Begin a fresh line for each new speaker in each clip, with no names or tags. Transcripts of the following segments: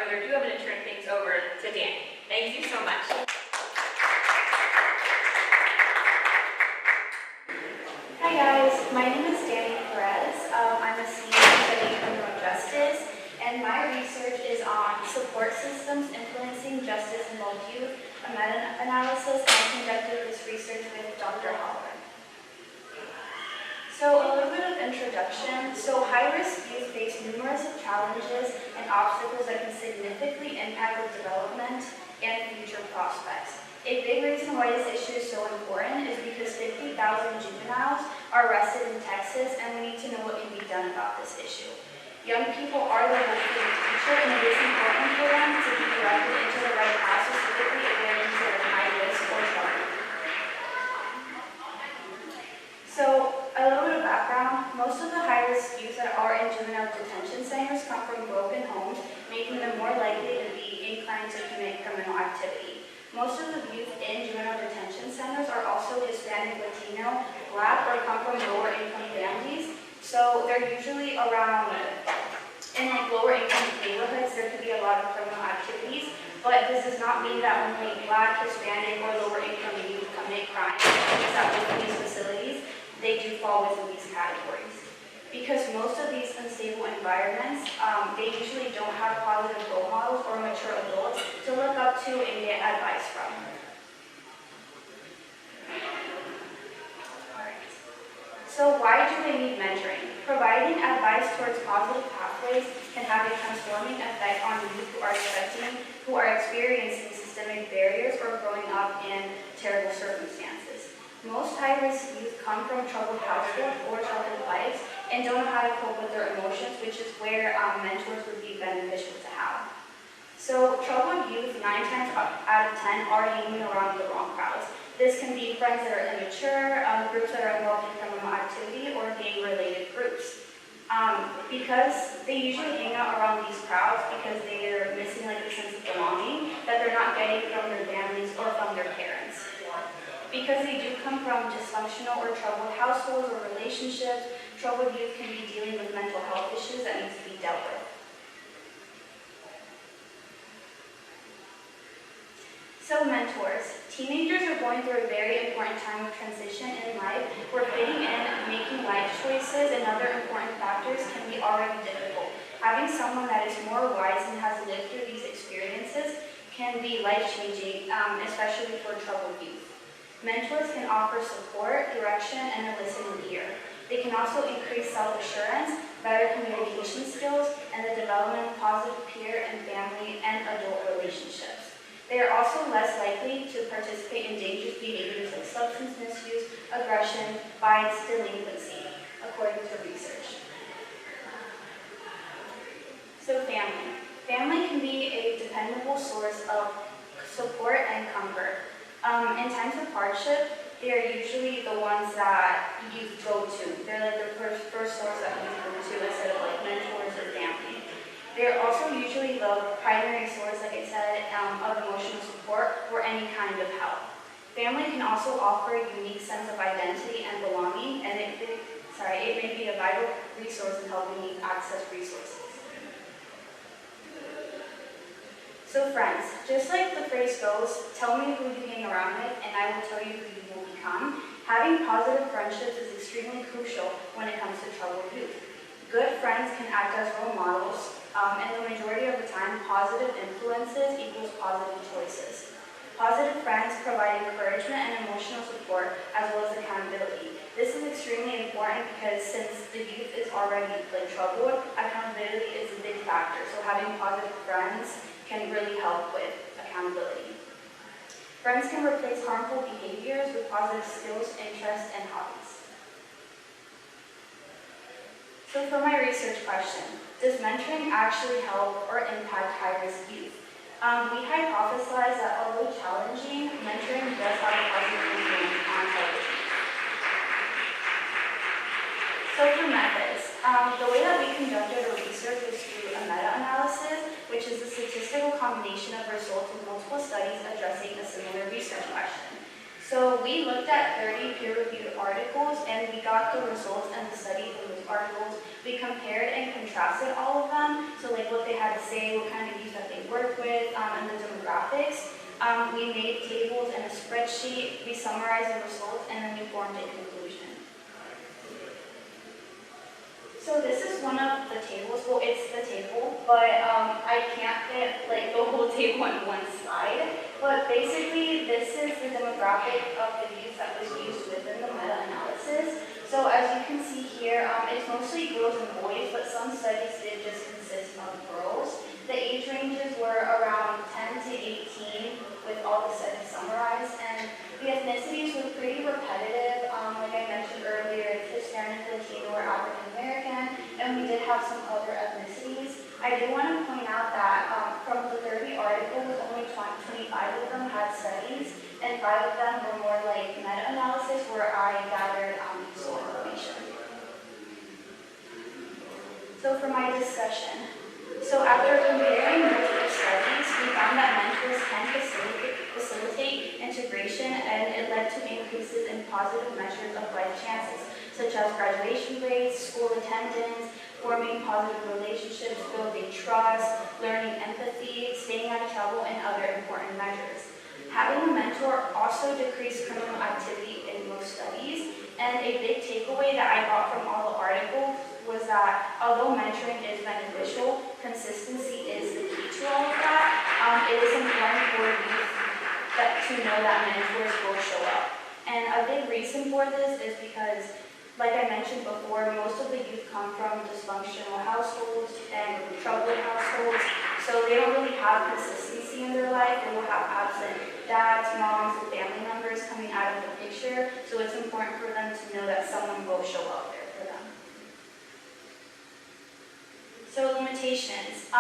further ado, I'm going to turn things over to Danny. Thank you so much.
Hi guys, my name is Danny Perez. I'm a senior studying criminal justice, and my research is on support systems influencing justice in both youth, a meta-analysis, and I conducted this research with Dr. Holler. So a little bit of introduction. So high-risk youth face numerous challenges and obstacles that can significantly impact their development and future prospects. A big reason why this issue is so important is because 50,000 juveniles are arrested in Texas, and we need to know what can be done about this issue. Young people are the hope for the future, and it is important for them to be directed into the right path, specifically if they're considered high risk or trouble. So, a little bit of background. Most of the high-risk youth that are in juvenile detention centers come from broken homes, making them more likely to be inclined to commit criminal activity. Most of the youth in juvenile detention centers are also Hispanic, Latino, Black, or come from lower-income families. So they're usually around, in like lower-income neighborhoods, there could be a lot of criminal activities, but this does not mean that only Black, Hispanic, or lower-income youth commit crimes. Because that within these facilities, they do fall within these categories. Because most of these unstable environments, they usually don't have positive role models or mature adults to look up to and get advice from. Alright. So why do they need mentoring? Providing advice towards positive pathways can have a transforming effect on youth who are experiencing systemic barriers or growing up in terrible circumstances. Most high-risk youth come from troubled households or troubled lives and don't know how to cope with their emotions, which is where mentors would be beneficial to have. So troubled youth, 9 times out of 10, are hanging around the wrong crowds. This can be friends that are immature, groups that are involved in criminal activity, or gang-related groups. Because they usually hang out around these crowds because they are missing like a sense of belonging that they're not getting from their families or from their parents. Because they do come from dysfunctional or troubled households or relationships, troubled youth can be dealing with mental health issues that need to be dealt with. So mentors. Teenagers are going through a very important time of transition in life where fitting in, making life choices, and other important factors can be already difficult. Having someone that is more wise and has lived through these experiences can be life-changing, especially for troubled youth. Mentors can offer support, direction, and a listening ear. They can also increase self-assurance, better communication skills, and the development of positive peer and family and adult relationships. They are also less likely to participate in dangerous behaviors like substance misuse, aggression, violence, delinquency, according to research. So family. Family can be a dependable source of support and comfort. In times of hardship, they're usually the ones that youth go to. They're like the first source that youth go to instead of like mentors or family. They're also usually the primary source, like I said, of emotional support or any kind of help. Family can also offer a unique sense of identity and belonging, and it may be a vital resource in helping you access resources. So friends, just like the phrase goes, tell me who you hang around with and I will tell you who you will become, having positive friendships is extremely crucial when it comes to troubled youth. Good friends can act as role models, and the majority of the time, positive influences equals positive choices. Positive friends provide encouragement and emotional support as well as accountability. This is extremely important because since the youth is already troubled, accountability is a big factor. So having positive friends can really help with accountability. Friends can replace harmful behaviors with positive skills, interests, and hobbies. So for my research question, does mentoring actually help or impact high-risk youth? We hypothesize that although challenging, mentoring does have a positive influence on troubled youth. So for methods, the way that we conducted our research was through a meta-analysis, which is a statistical combination of results of multiple studies addressing a similar research question. So we looked at 30 peer-reviewed articles and we got the results and the study from the articles. We compared and contrasted all of them, so like what they had to say, what kind of youth that they work with, and the demographics. We made tables and a spreadsheet, we summarized the results, and then we formed a conclusion. So this is one of the tables. Well, it's the table, but I can't fit like the whole table on one slide. But basically, this is the demographic of the youth that was used within the meta-analysis. So as you can see here, it's mostly girls and boys, but some studies did just consist of girls. The age ranges were around 10 to 18 with all the studies summarized, and the ethnicities were pretty repetitive. Like I mentioned earlier, it's Hispanic, Latino, or African American, and we did have some other ethnicities. I do want to point out that from the 30 articles, only 25 of them had studies, and 5 of them were more like meta-analysis where I gathered useful information. So for my discussion, so after comparing multiple studies, we found that mentors can facilitate integration, and it led to increases in positive measures of life chances, such as graduation rates, school attendance, forming positive relationships, building trust, learning empathy, staying out of trouble, and other important measures. Having a mentor also decreased criminal activity in most studies, and a big takeaway that I got from all the articles was that although mentoring is beneficial, consistency is the key to all of that. It is important for youth to know that mentors will show up. And a big reason for this is because, like I mentioned before, most of the youth come from dysfunctional households and troubled households, so they don't really have consistency in their life. They will have absent dads, moms, and family members coming out of the picture, so it's important for them to know that someone will show up there for them. So limitations.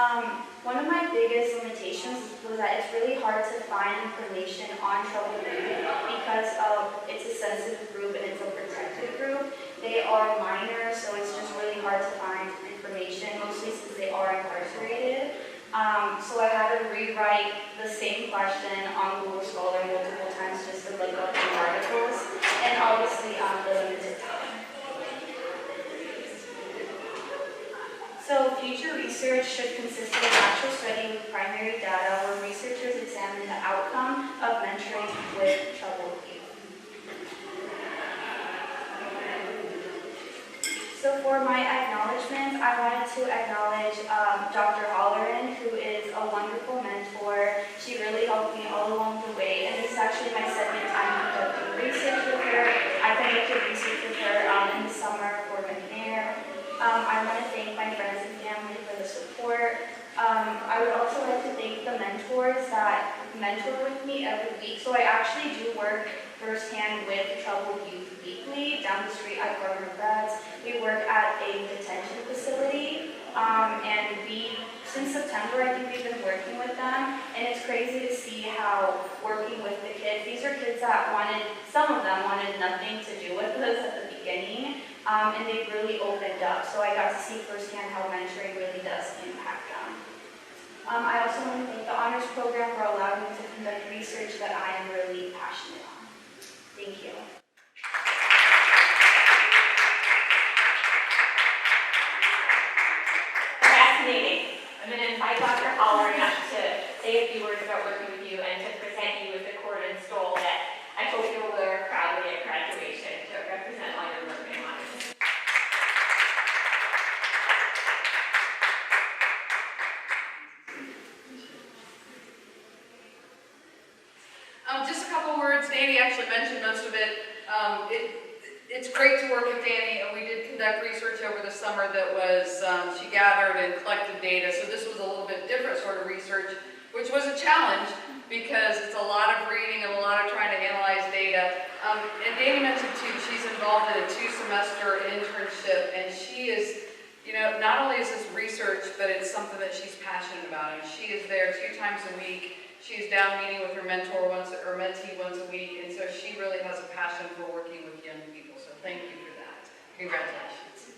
One of my biggest limitations was that it's really hard to find information on troubled youth because it's a sensitive group and it's a protected group. They are minors, so it's just really hard to find information, mostly since they are incarcerated. So I had to rewrite the same question on Google Scholar multiple times just to look up the articles, and obviously the limited time. So future research should consist of an actual study with primary data where researchers examine the outcome of mentoring with troubled youth. So for my acknowledgments, I wanted to acknowledge Dr. Holleran, who is a wonderful mentor. She really helped me all along the way, and this is actually my second time conducting research with her. I conducted research with her in the summer for McNair. I want to thank my friends and family for the support. I would also like to thank the mentors that mentor with me every week. So I actually do work firsthand with Troubled Youth Weekly down the street at Perez. We work at a detention facility, and since September, I think we've been working with them, and it's crazy to see how working with the kids, these are kids that some of them wanted nothing to do with us at the beginning, and they really opened up. So I got to see firsthand how mentoring really does impact them. I also want to thank the honors program for allowing me to conduct research that I am really passionate on. Thank you.
Fascinating. I'm going to invite Dr. Holleran up to say a few words about working with you and to present you with the cord and stole that I hope you'll wear proudly at graduation to represent all your work in honors.
Just a couple words. Danny actually mentioned most of it. It's great to work with Danny, and we did conduct research over the summer that was, she gathered and collected data, so this was a little bit different sort of research, which was a challenge because it's a lot of reading and a lot of trying to analyze data. And Danny mentioned too, she's involved in a 2-semester internship, and she is, not only is this research, but it's something that she's passionate about, and she is there 2 times a week. She's down meeting with her mentor mentee once a week, and so she really has a passion for working with young people. So thank you for that. Congratulations.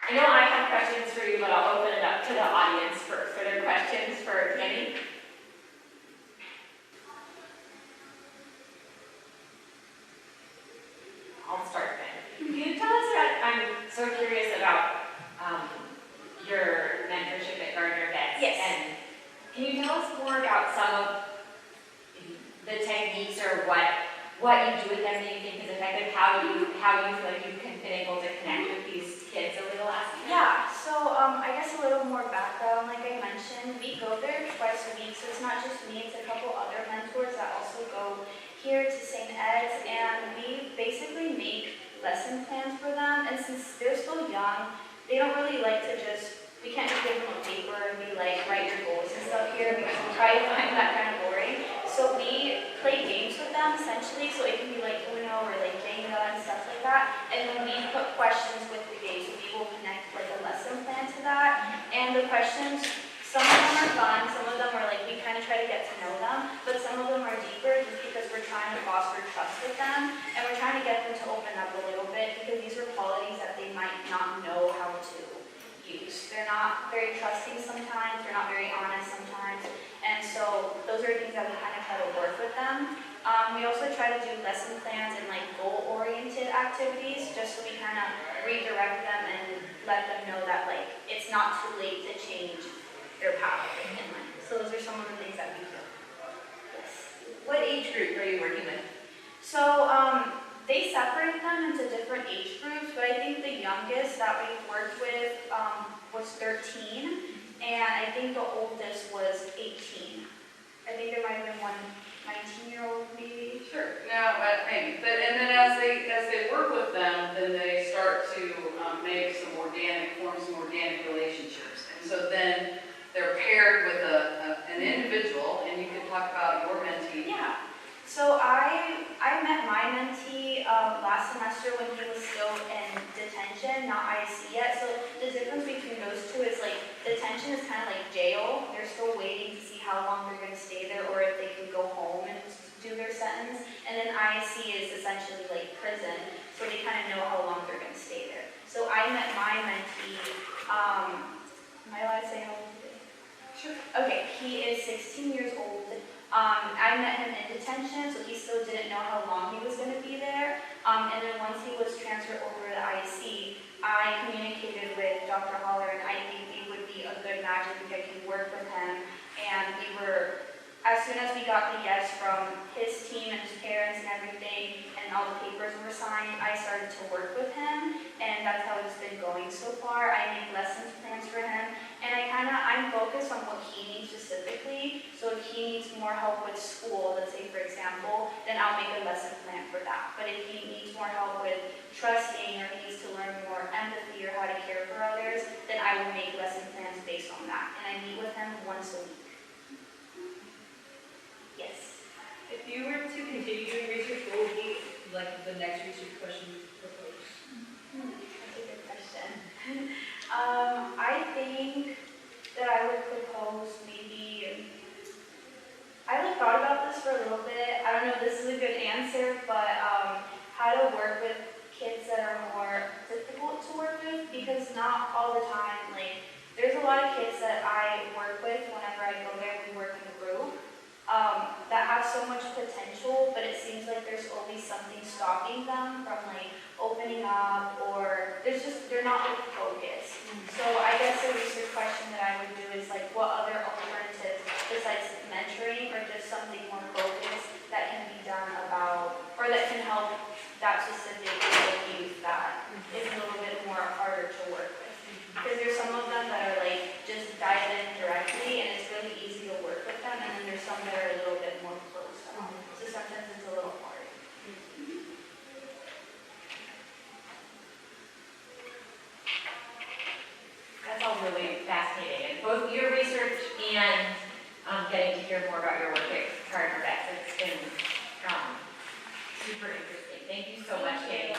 I know I have questions for you, but I'll open it up to the audience first. Are there questions for Danny? do you feel like you've been able to connect with these kids over the last year?
Yeah, so I guess a little more background, like I mentioned, we go there twice a week, so it's not just me, it's a couple other mentors that also go here to St. Ed's, and we basically make lesson plans for them, and since they're still young, they don't really like to just, we can't just give them a paper and be like, write your goals and stuff here, because we try to find that kind of boring. So we play games with them essentially, so it can be like Uno or like Jenga and stuff like that, and then we put questions with the game, so we will connect like a lesson plan to that, and the questions, some of them are fun, some of them are like, we kind of try to get to know them, but some of them are deeper just because we're trying to foster trust with them, and we're trying to get them to open up a little bit, because these are qualities that they might not know how to use. They're not very trusting sometimes, they're not very honest sometimes, and so those are things that we kind of try to work with them. We also try to do lesson plans and like goal-oriented activities, just so we kind of redirect them and let them know that like it's not too late to change their path in life. So those are some of the things that we do. Yes.
What age group are you working with?
So they separate them into different age groups, but I think the youngest that we've worked with was 13, and I think the oldest was 18. I think there might have been one 19-year-old maybe.
Sure. No, maybe. But and then as they work with them, then they start to make form some organic relationships. And so then they're paired with an individual, and you can talk about your mentee.
Yeah. So I met my mentee last semester when he was still in detention, not IC yet. So the difference between those two is like detention is kind of like jail. They're still waiting to see how long they're going to stay there or if they can go home and do their sentence. And then IC is essentially like prison, so they kind of know how long they're going to stay there. So I met my mentee, am I allowed to say how old he is?
Sure.
Okay, he is 16 years old. I met him in detention, so he still didn't know how long he was going to be there. And then once he was transferred over to IC, I communicated with Dr. Holler, and I think we would be a good match if I could work with him. And we were, as soon as we got the yes from his team and his parents and everything, and all the papers were signed, I started to work with him, and that's how it's been going so far. I make lessons plans for him, and I'm focused on what he needs specifically. So if he needs more help with school, let's say for example, then I'll make a lesson plan for that. But if he needs more help with trusting, or he needs to learn more empathy or how to care for others, then I will make lesson plans based on that. And I meet with him once a week. Yes.
If you were to continue doing research, what would be like the next research question you propose?
That's a good question. I think that I would propose maybe, I like thought about this for a little bit. I don't know if this is a good answer, but how to work with kids that are more difficult to work with, because not all the time, like there's a lot of kids that I work with whenever I go there, we work in a group, that have so much potential, but it seems like there's always something stopping them from like opening up, or they're not like focused. So I guess the research question that I would do is like, what other alternatives besides mentoring, or just something more focused that can be done about, or that can help that specific youth that is a little bit more harder to work with. Because there's some of them that are like just dive in directly, and it's really easy to work with them, and then there's some that are a little bit more closed off. So sometimes it's a little hard.
That's all really fascinating. And both your research and getting to hear more about your work at Perez, it's been super interesting. Thank you so much, Danny.